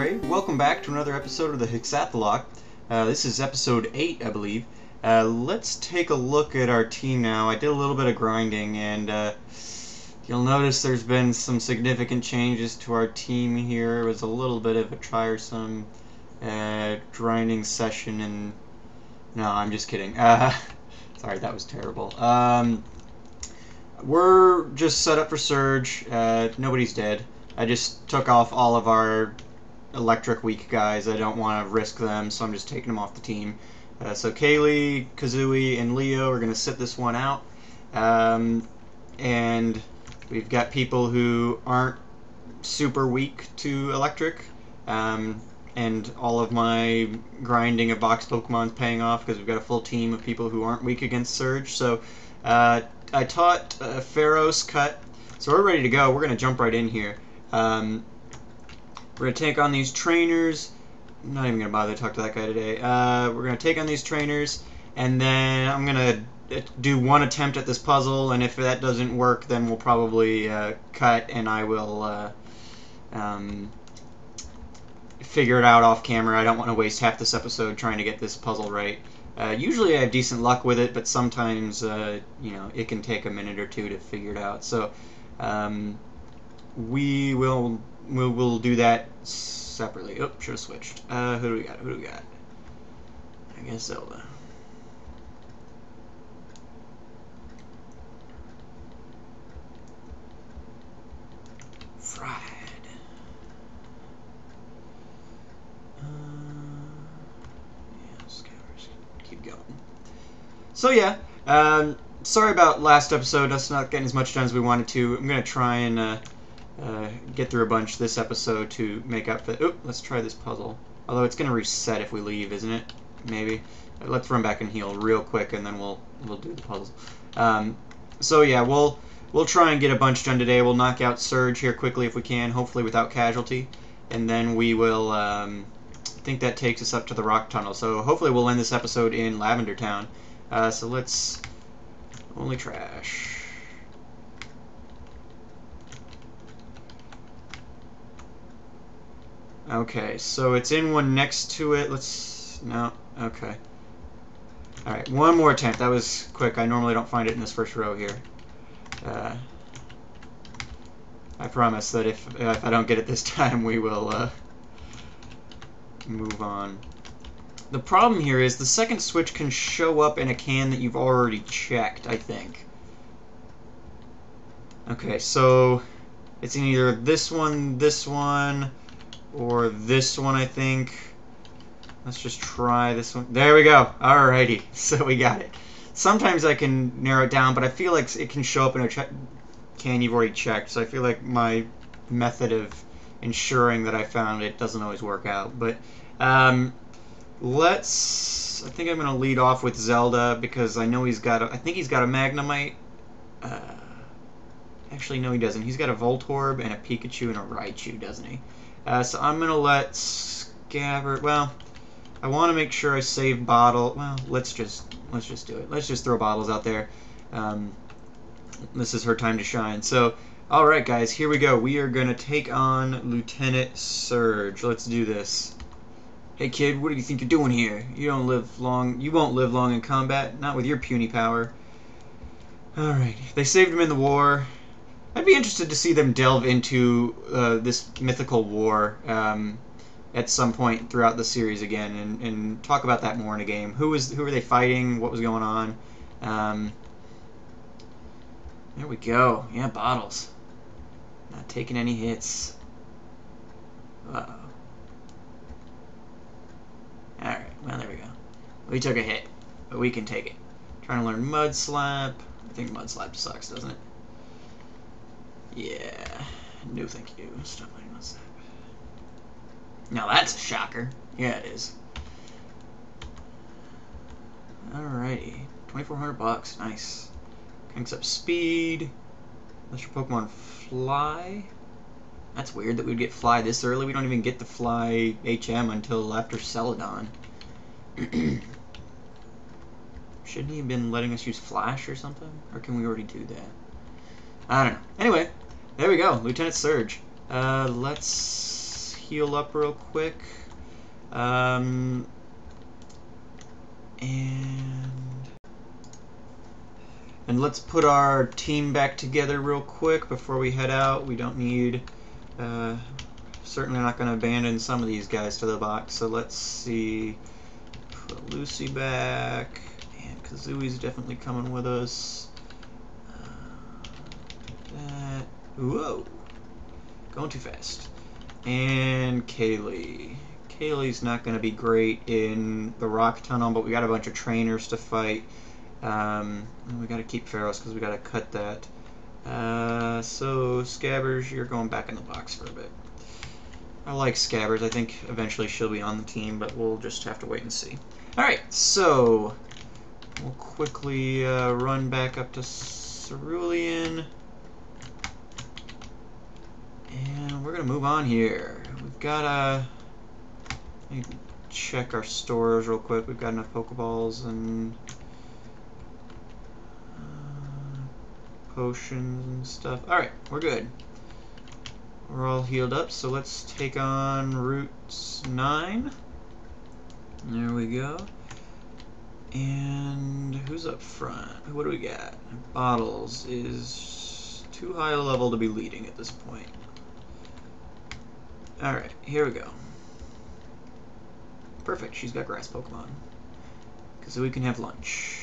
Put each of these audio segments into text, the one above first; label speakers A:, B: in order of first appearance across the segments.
A: Welcome back to another episode of the Hexath'locke. This is episode 8, I believe. Let's take a look at our team now. I did a little bit of grinding, and you'll notice there's been some significant changes to our team here. It was a little bit of a tiresome grinding session, and no, I'm just kidding. Sorry, that was terrible. We're just set up for Surge. Nobody's dead. I just took off all of our electric weak guys. I don't want to risk them, so I'm just taking them off the team. So Kaylee, Kazooie, and Leo are going to sit this one out. And we've got people who aren't super weak to electric. And all of my grinding of box Pokemon's paying off because we've got a full team of people who aren't weak against Surge. So I taught Pharaoh's Cut. So we're ready to go. We're going to jump right in here. We're going to take on these trainers. I'm not even going to bother to talk to that guy today. We're going to take on these trainers, and then I'm going to do one attempt at this puzzle, and if that doesn't work, then we'll probably cut, and I will figure it out off camera. I don't want to waste half this episode trying to get this puzzle right. Usually I have decent luck with it, but sometimes, you know, it can take a minute or two to figure it out. So we'll do that separately. Oh, should have switched. Who do we got? Who do we got? I guess Zelda. Fried. Yeah, scatters. Keep going. So yeah, sorry about last episode. Us not getting as much done as we wanted to. I'm gonna try and get through a bunch this episode to make up for. Oop, let's try this puzzle. Although it's gonna reset if we leave, isn't it? Maybe. Let's run back and heal real quick, and then we'll do the puzzle. So yeah, we'll try and get a bunch done today. We'll knock out Surge here quickly if we can, hopefully without casualty, and then we will. I think that takes us up to the rock tunnel. So hopefully we'll end this episode in Lavender Town. So let's only trash. Okay, so it's in one next to it. No, okay. Alright, one more attempt. That was quick. I normally don't find it in this first row here. I promise that if I don't get it this time, we will move on. The problem here is the second switch can show up in a can that you've already checked, I think. Okay, so it's in either this one, or this one, I think. Let's just try this one. There we go. Alrighty. So we got it. Sometimes I can narrow it down, but I feel like it can show up in a can you've already checked. So I feel like my method of ensuring that I found it doesn't always work out. But I think I'm going to lead off with Zelda because I know I think he's got a Magnemite. Actually, no, he doesn't. He's got a Voltorb and a Pikachu and a Raichu, doesn't he? So I'm going to let Scabbard... Well, I want to make sure I save Bottle... Well, let's just do it. Let's just throw Bottles out there. This is her time to shine. So, alright guys, here we go. We are going to take on Lieutenant Surge. Let's do this. Hey kid, what do you think you're doing here? You won't live long in combat. Not with your puny power. Alright. They saved him in the war. I'd be interested to see them delve into this mythical war at some point throughout the series again, and talk about that more in a game. Who were they fighting? What was going on? There we go. Yeah, Bottles. Not taking any hits. Uh-oh. Alright, well, there we go. We took a hit, but we can take it. Trying to learn Mud Slap. I think Mud Slap sucks, doesn't it? Yeah. No, thank you. Stop letting Mud Slap. Now that's a shocker. Yeah, it is. Alrighty. 2,400 bucks. Nice. Cranks up speed. Let your Pokemon fly. That's weird that we'd get fly this early. We don't even get the fly HM until after Celadon. Shouldn't he have been letting us use Flash or something? Or can we already do that? I don't know. Anyway, there we go. Lieutenant Surge. Let's heal up real quick. And let's put our team back together real quick before we head out. We don't need... certainly not going to abandon some of these guys to the box. So let's see. Put Lucy back. And Kazooie's definitely coming with us. That. Whoa. Going too fast. And Kaylee. Kaylee's not going to be great in the rock tunnel, but we got a bunch of trainers to fight. And we got to keep Pharaohs because we got to cut that. So Scabbers, you're going back in the box for a bit. I like Scabbers. I think eventually she'll be on the team, but we'll just have to wait and see. Alright, so we'll quickly run back up to Cerulean. And we're going to move on here. We've got to check our stores real quick. We've got enough Pokeballs and potions and stuff. Alright, we're good. We're all healed up, so let's take on Route 9. There we go. And who's up front? What do we got? Bottles is too high a level to be leading at this point. Alright, here we go. Perfect, she's got grass Pokemon. So we can have lunch.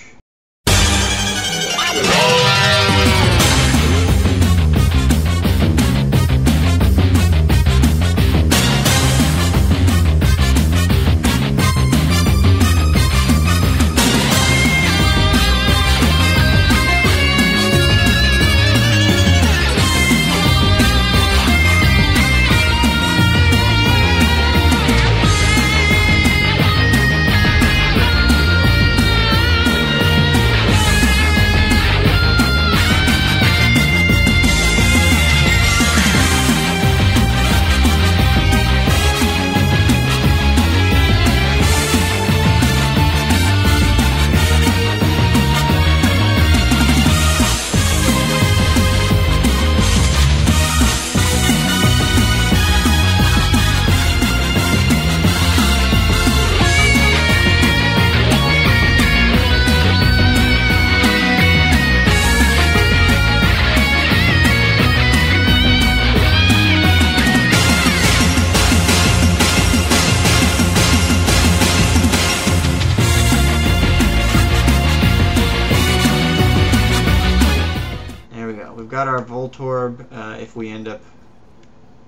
A: Got our Voltorb if we end up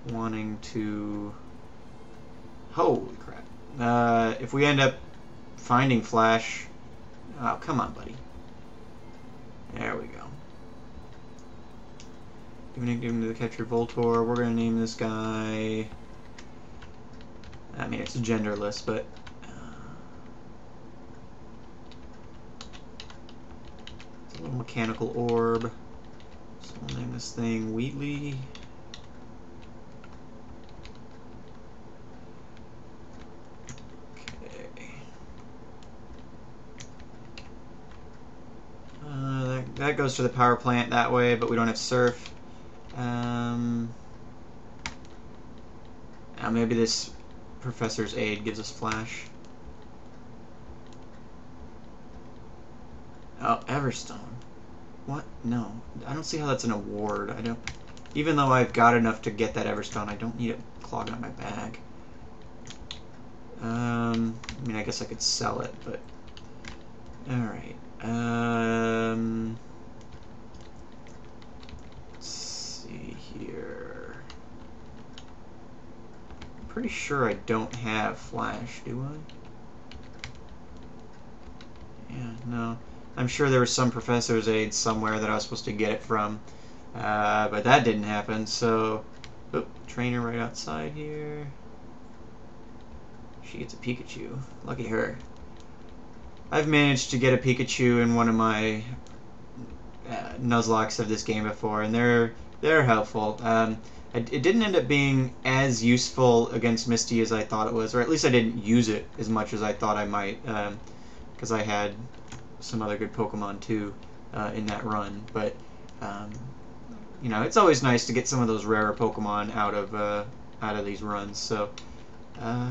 A: wanting to... Holy crap. If we end up finding Flash... Oh, come on, buddy. There we go. Give him to the catcher Voltorb. We're going to name this guy... I mean, it's genderless, but... it's a little mechanical orb. So we'll name this thing Wheatley. Okay. That goes to the power plant that way, but we don't have Surf. Now maybe this Professor's Aid gives us Flash. Oh, Everstone. What? No. I don't see how that's an award. I don't... Even though I've got enough to get that Everstone, I don't need it clogging up my bag. I mean, I guess I could sell it, but... Alright. Let's see here... I'm pretty sure I don't have Flash, do I? Yeah, no. I'm sure there was some Professor's Aid somewhere that I was supposed to get it from, but that didn't happen, so... Oop, trainer right outside here. She gets a Pikachu. Lucky her. I've managed to get a Pikachu in one of my Nuzlocks of this game before, and they're helpful. It didn't end up being as useful against Misty as I thought it was, or at least I didn't use it as much as I thought I might, because I had some other good Pokemon too in that run. But you know, it's always nice to get some of those rarer Pokemon out of out of these runs. So, yeah,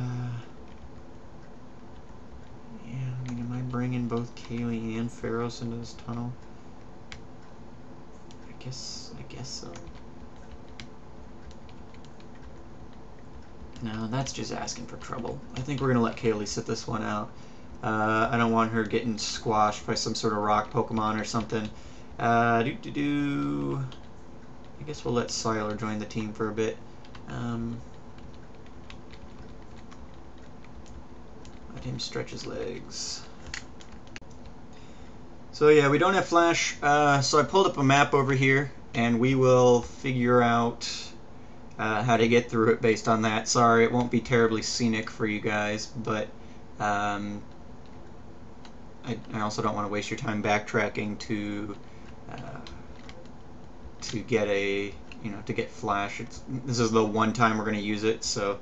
A: I mean, am I bringing both Kaylee and Pharos into this tunnel? I guess so. No, that's just asking for trouble. I think we're gonna let Kaylee sit this one out. I don't want her getting squashed by some sort of rock Pokemon or something. I guess we'll let Sylar join the team for a bit. Let him stretch his legs. So yeah, we don't have Flash, so I pulled up a map over here, and we will figure out how to get through it based on that. Sorry, it won't be terribly scenic for you guys, but I also don't want to waste your time backtracking to get to get Flash. This is the one time we're going to use it, so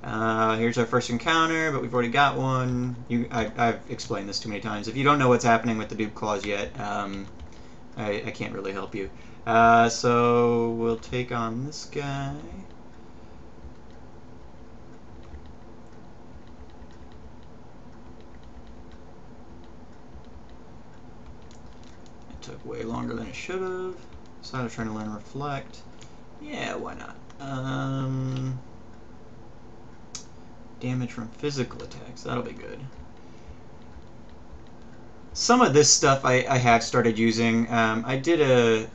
A: here's our first encounter, but we've already got one. I've explained this too many times. If you don't know what's happening with the dupe claws yet, I can't really help you. So we'll take on this guy. It took way longer than it should have. So I was trying to learn Reflect. Yeah, why not? Damage from physical attacks. That'll be good. Some of this stuff I have started using. I did a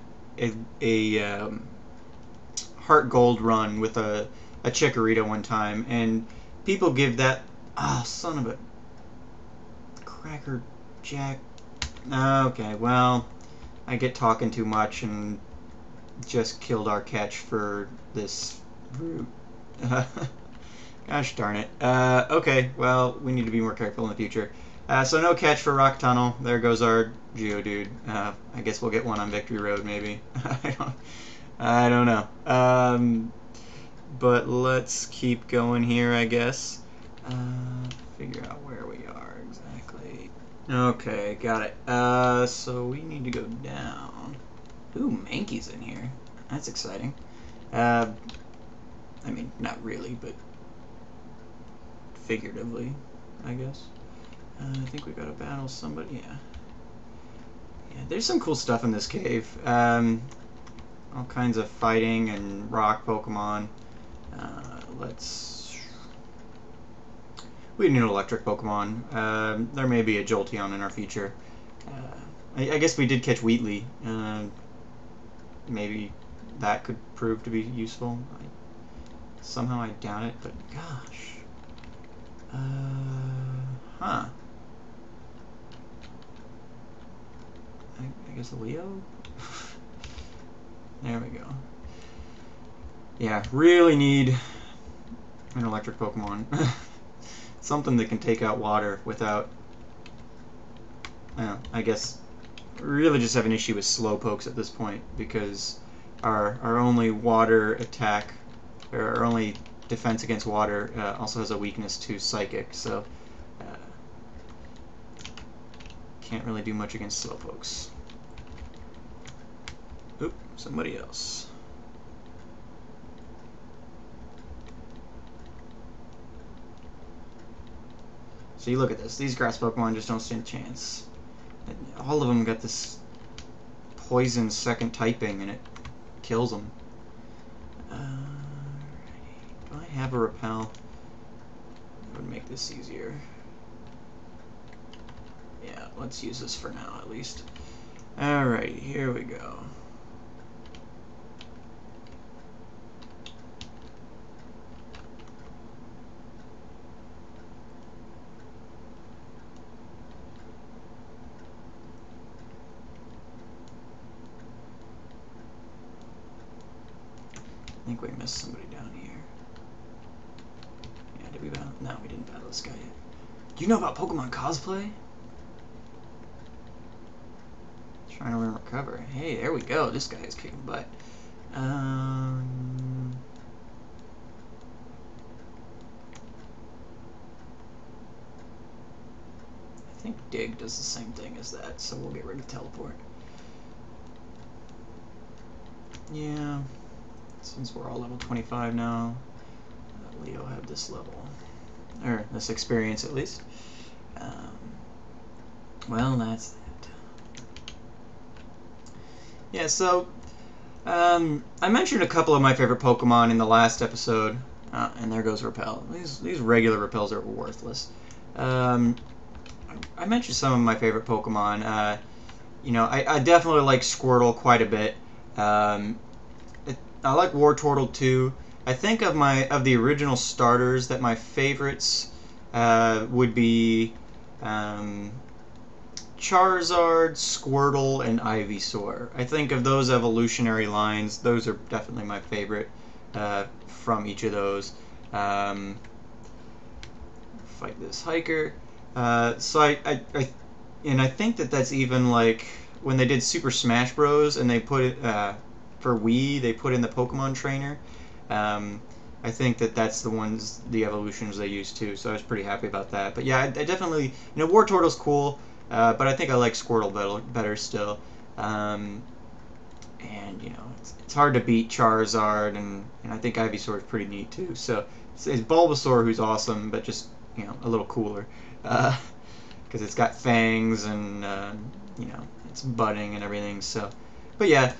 A: Heart Gold run with a Chikorita one time, and people give that... Oh, son of a... Cracker Jack... Okay, well, I get talking too much and just killed our catch for this route. Gosh darn it. Okay, well, we need to be more careful in the future. So no catch for Rock Tunnel. There goes our Geodude. I guess we'll get one on Victory Road, maybe. I don't know. But let's keep going here, I guess. Figure out where we are exactly. Okay, got it. So we need to go down. Ooh, Mankey's in here. That's exciting. I mean, not really, but figuratively, I guess. I think we gotta battle somebody. Yeah, there's some cool stuff in this cave. All kinds of fighting and rock Pokemon. We need an electric Pokemon. There may be a Jolteon in our future. I guess we did catch Wheatley. Maybe that could prove to be useful. Somehow I doubt it, but gosh. Huh. I guess a Leo? There we go. Yeah, really need an electric Pokemon. Something that can take out water without... I guess really just have an issue with Slowpokes at this point, because our only water attack, or our only defense against water also has a weakness to Psychic, so can't really do much against Slowpokes. Oop, somebody else. So you look at this, these grass Pokemon just don't stand a chance. And all of them got this poison second typing and it kills them. Do I have a Repel? It would make this easier. Yeah, let's use this for now at least. Alright, here we go. I think we missed somebody down here. Yeah, did we battle? No, we didn't battle this guy yet. Do you know about Pokemon cosplay? Trying to learn Recover. Hey, there we go. This guy is kicking butt. I think Dig does the same thing as that, so we'll get rid of Teleport. Yeah. Since we're all level 25 now, Leo have this level, or this experience at least. Well, that's that. Yeah, so I mentioned a couple of my favorite Pokemon in the last episode, and there goes Repel. These regular Repels are worthless. I mentioned some of my favorite Pokemon. You know, I definitely like Squirtle quite a bit. I like Wartortle too. I think of the original starters that my favorites would be Charizard, Squirtle, and Ivysaur. I think of those evolutionary lines, those are definitely my favorite from each of those. Fight this hiker. So I think that's even like when they did Super Smash Bros. And they put it for Wii, they put in the Pokemon Trainer. I think that's the evolutions they used too. So I was pretty happy about that. But yeah, I definitely, Wartortle's cool. But I think I like Squirtle better still. And, it's hard to beat Charizard, and I think Ivysaur is pretty neat too. So it's Bulbasaur, who's awesome, but just, a little cooler. Because it's got fangs and, it's budding and everything. So, but yeah,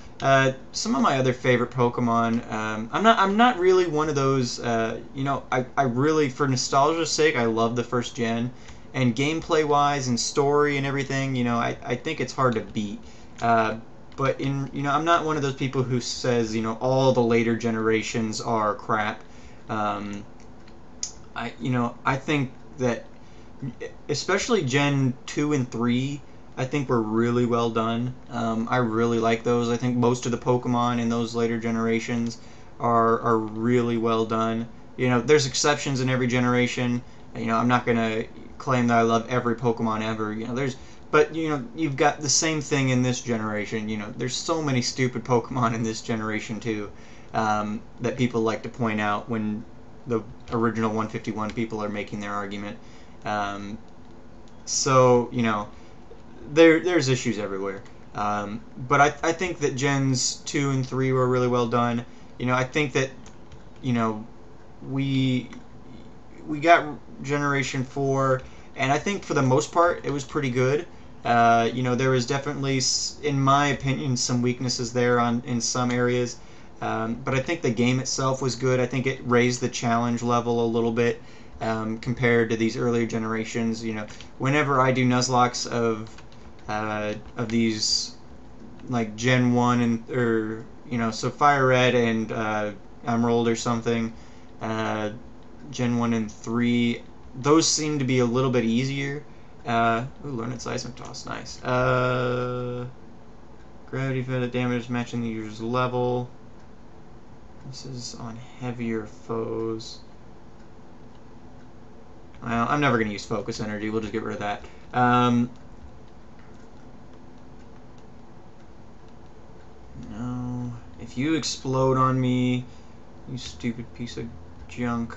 A: some of my other favorite Pokemon, I'm not really one of those, I really, for nostalgia's sake, I love the first gen. And gameplay-wise and story and everything, I think it's hard to beat. But I'm not one of those people who says, all the later generations are crap. I think that, especially Gen 2 and 3, I think were really well done. I really like those. I think most of the Pokemon in those later generations are really well done. There's exceptions in every generation. I'm not gonna claim that I love every Pokemon ever. But you've got the same thing in this generation. There's so many stupid Pokemon in this generation too, that people like to point out when the original 151 people are making their argument. So there's issues everywhere. But I think that Gens 2 and 3 were really well done. I think that we got Generation 4, and I think for the most part it was pretty good. There was definitely, in my opinion, some weaknesses there in some areas. But I think the game itself was good. I think it raised the challenge level a little bit compared to these earlier generations. Whenever I do Nuzlockes of these, like Gen 1 so FireRed and Emerald or something, Gen 1 and 3, those seem to be a little bit easier. Learned Seismic Toss, nice. Gravity Fed damage matching the user's level. This is on heavier foes. Well, I'm never going to use Focus Energy, we'll just get rid of that. No. If you explode on me, you stupid piece of junk.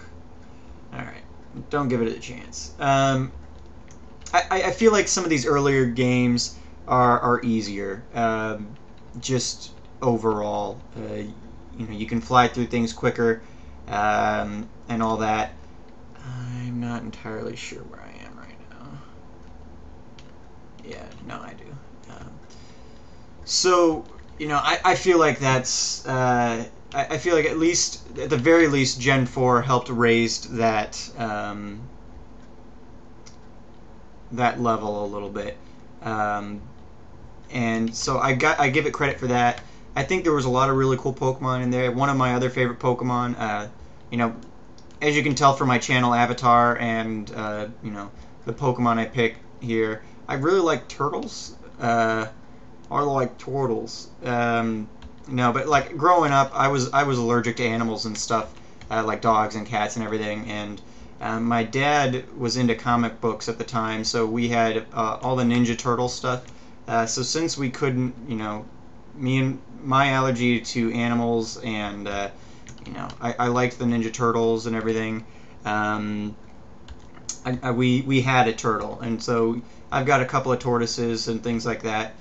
A: Alright, don't give it a chance. I feel like some of these earlier games are easier, just overall. You can fly through things quicker, and all that. I'm not entirely sure where I am right now. Yeah, no, I do. So, I feel like that's... I feel like at the very least, Gen 4 helped raise that that level a little bit, and so I give it credit for that. I think there was a lot of really cool Pokemon in there. One of my other favorite Pokemon, as you can tell from my channel avatar and the Pokemon I pick here, I really like turtles, or like turtles. No, but like growing up, I was allergic to animals and stuff, like dogs and cats and everything. And my dad was into comic books at the time, so we had all the Ninja Turtle stuff. So since we couldn't, my allergy to animals, and I liked the Ninja Turtles and everything. We had a turtle, and so I've got a couple of tortoises and things like that.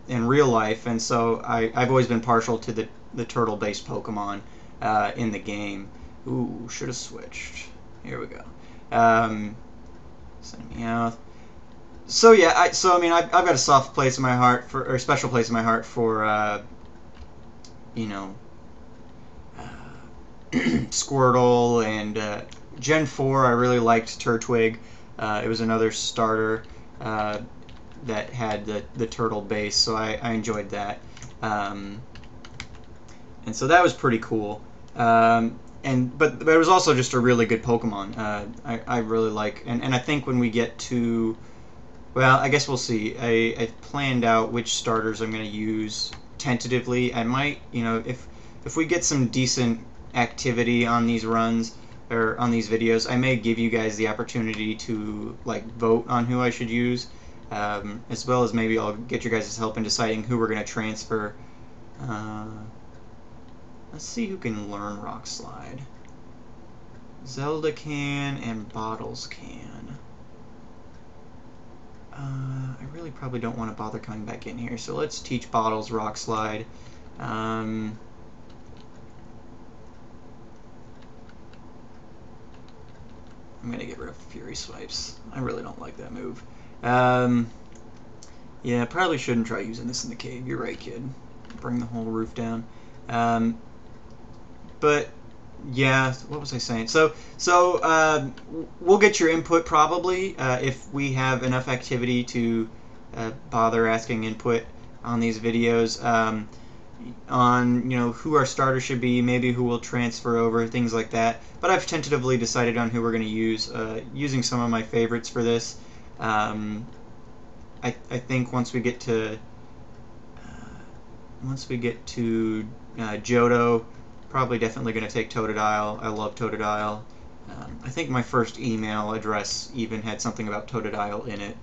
A: In real life, and so I've always been partial to the turtle-based Pokemon in the game, Ooh, should have switched. Here we go. Send me out. So yeah, I mean, I've got a soft place in my heart for, or a special place in my heart for, you know, Squirtle, and Gen 4. I really liked Turtwig. It was another starter that had the turtle base, so I enjoyed that. And so that was pretty cool. But it was also just a really good Pokemon. I really like, and I think when we get to, well, I guess we'll see. I've planned out which starters I'm going to use tentatively. I might, if we get some decent activity on these runs or on these videos, I may give you guys the opportunity to like vote on who I should use, as well as maybe I'll get your guys' help in deciding who we're going to transfer. Let's see who can learn Rock Slide. Zelda can and Bottles can. I really probably don't want to bother coming back in here, so let's teach Bottles Rock Slide. I'm going to get rid of Fury Swipes. I really don't like that move. Yeah, probably shouldn't try using this in the cave. You're right, kid. Bring the whole roof down. But yeah, what was I saying? So we'll get your input probably if we have enough activity to bother asking input on these videos, on who our starter should be, maybe who will transfer over, things like that. But I've tentatively decided on who we're going to use, using some of my favorites for this. I think once we get to Johto, probably definitely going to take Totodile. I love Totodile. I think my first email address even had something about Totodile in it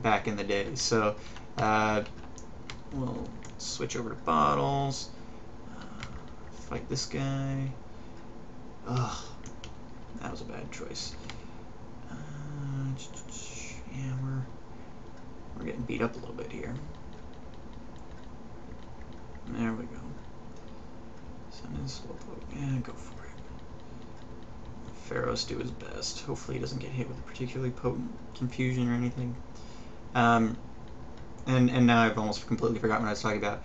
A: back in the day. So we'll switch over to Bottles. Fight this guy. Ugh, that was a bad choice. Yeah, we're getting beat up a little bit here. There we go. Send in Slowpoke. Yeah, go for it. Pharaohs do his best. Hopefully he doesn't get hit with a particularly potent Confusion or anything. And now I've almost completely forgotten what I was talking about.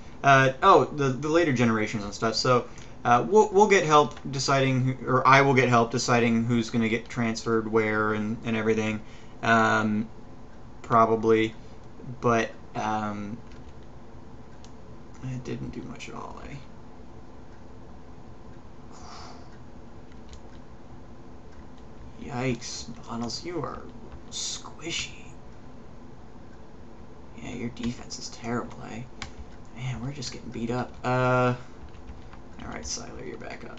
A: The later generations and stuff. So we'll get help deciding, or I will get help deciding who's going to get transferred where and everything. Probably, but it didn't do much at all, eh? Yikes, Bottles, you are squishy. Yeah, your defense is terrible, eh? Man, we're just getting beat up. Alright, Siler, you're back up.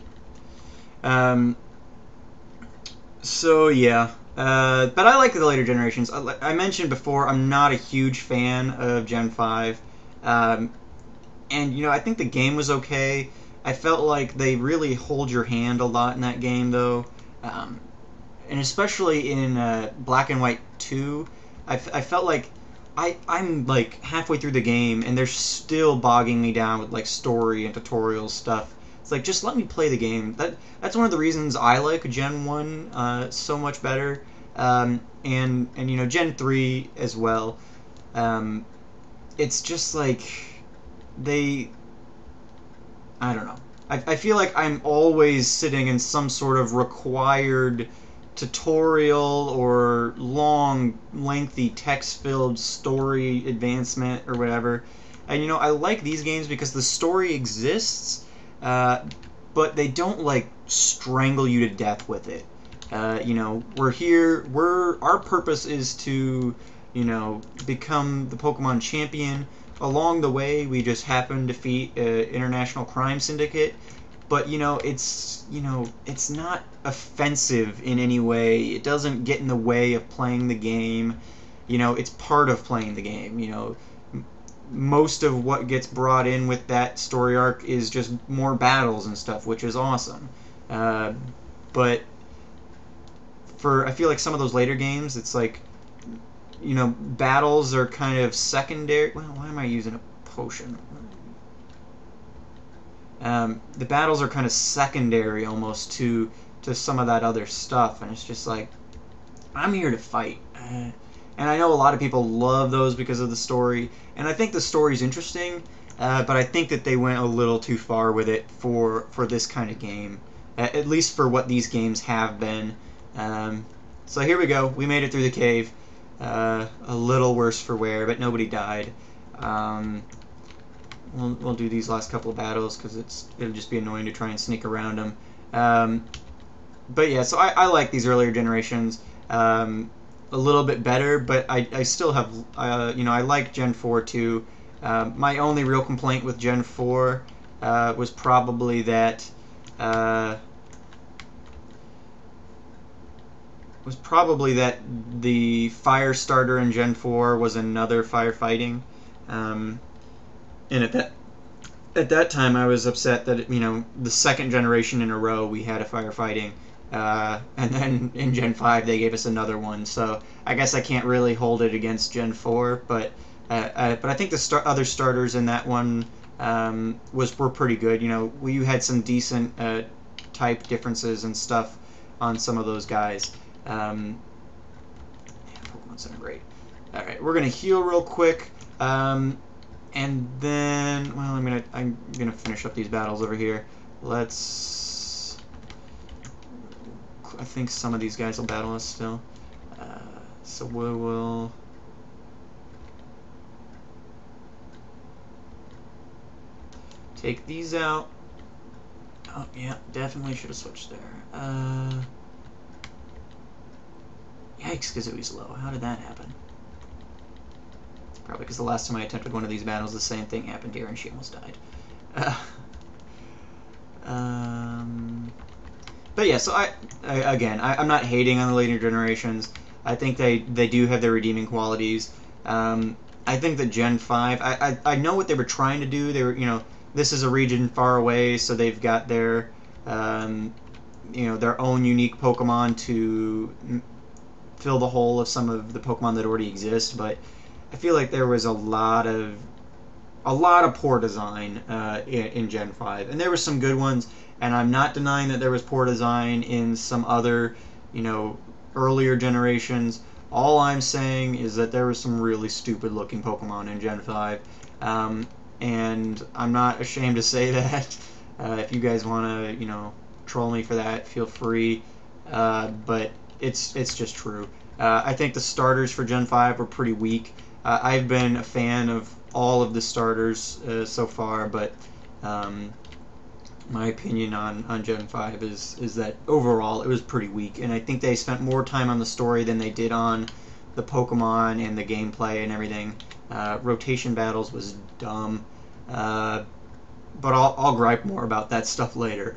A: So, yeah. But I like the later generations. I mentioned before, I'm not a huge fan of Gen 5. And, I think the game was okay. I felt like they really hold your hand a lot in that game, though. And especially in Black and White 2, I felt like I'm like halfway through the game and they're still bogging me down with like story and tutorial stuff. It's like, just let me play the game. That's one of the reasons I like Gen 1 so much better, and Gen 3 as well. It's just like I don't know. I feel like I'm always sitting in some sort of required tutorial or long, lengthy, text-filled story advancement or whatever. And, I like these games because the story exists, but they don't, like, strangle you to death with it. We're here, our purpose is to, become the Pokemon champion. Along the way, we just happen to defeat an international crime syndicate. But, it's not offensive in any way. It doesn't get in the way of playing the game. It's part of playing the game. Most of what gets brought in with that story arc is just more battles and stuff, which is awesome. But I feel like some of those later games, it's like, battles are kind of secondary. Well, why am I using a potion? the battles are kind of secondary almost to some of that other stuff, and it's just like, I'm here to fight. And I know a lot of people love those because of the story, and I think the story's interesting, but I think that they went a little too far with it for this kind of game, at least for what these games have been. So here we go. We made it through the cave. A little worse for wear, but nobody died. We'll do these last couple of battles because it'll just be annoying to try and sneak around them. But yeah, so I like these earlier generations a little bit better, but I still have, I like Gen 4 too. My only real complaint with Gen 4 was probably that the fire starter in Gen 4 was another firefighting, and at that time I was upset that the second generation in a row we had a firefighting. And then in Gen 5 they gave us another one, so I guess I can't really hold it against Gen 4, but I think the other starters in that one were pretty good. You had some decent type differences and stuff on some of those guys. Pokemon Center, great. Alright, we're gonna heal real quick, and then, well, I'm gonna finish up these battles over here. I think some of these guys will battle us still. So we will take these out. Oh, yeah, definitely should have switched there. Yikes, Kazooie's low. How did that happen? Probably because the last time I attempted one of these battles, the same thing happened here and she almost died. But yeah, so I'm not hating on the later generations. I think they do have their redeeming qualities. I think that Gen 5, I know what they were trying to do. They were, this is a region far away, so they've got their, their own unique Pokemon to fill the hole of some of the Pokemon that already exist. But I feel like there was a lot of poor design in Gen 5, and there were some good ones. And I'm not denying that there was poor design in some other, earlier generations. All I'm saying is that there was some really stupid looking Pokemon in Gen 5. And I'm not ashamed to say that. If you guys want to, troll me for that, feel free. But it's just true. I think the starters for Gen 5 were pretty weak. I've been a fan of all of the starters so far, but my opinion on Gen 5 is that overall it was pretty weak, and I think they spent more time on the story than they did on the Pokemon and the gameplay and everything. Rotation battles was dumb, but I'll gripe more about that stuff later,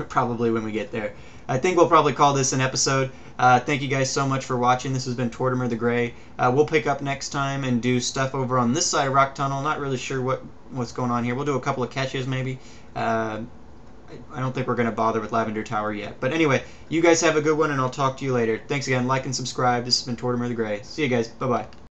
A: probably when we get there. I think we'll probably call this an episode. Thank you guys so much for watching. This has been Tortimer the Gray. We'll pick up next time and do stuff over on this side of Rock Tunnel. Not really sure what's going on here. We'll do a couple of catches maybe. I don't think we're going to bother with Lavender Tower yet. But anyway, you guys have a good one, and I'll talk to you later. Thanks again. Like and subscribe. This has been Tortimer the Gray. See you guys. Bye-bye.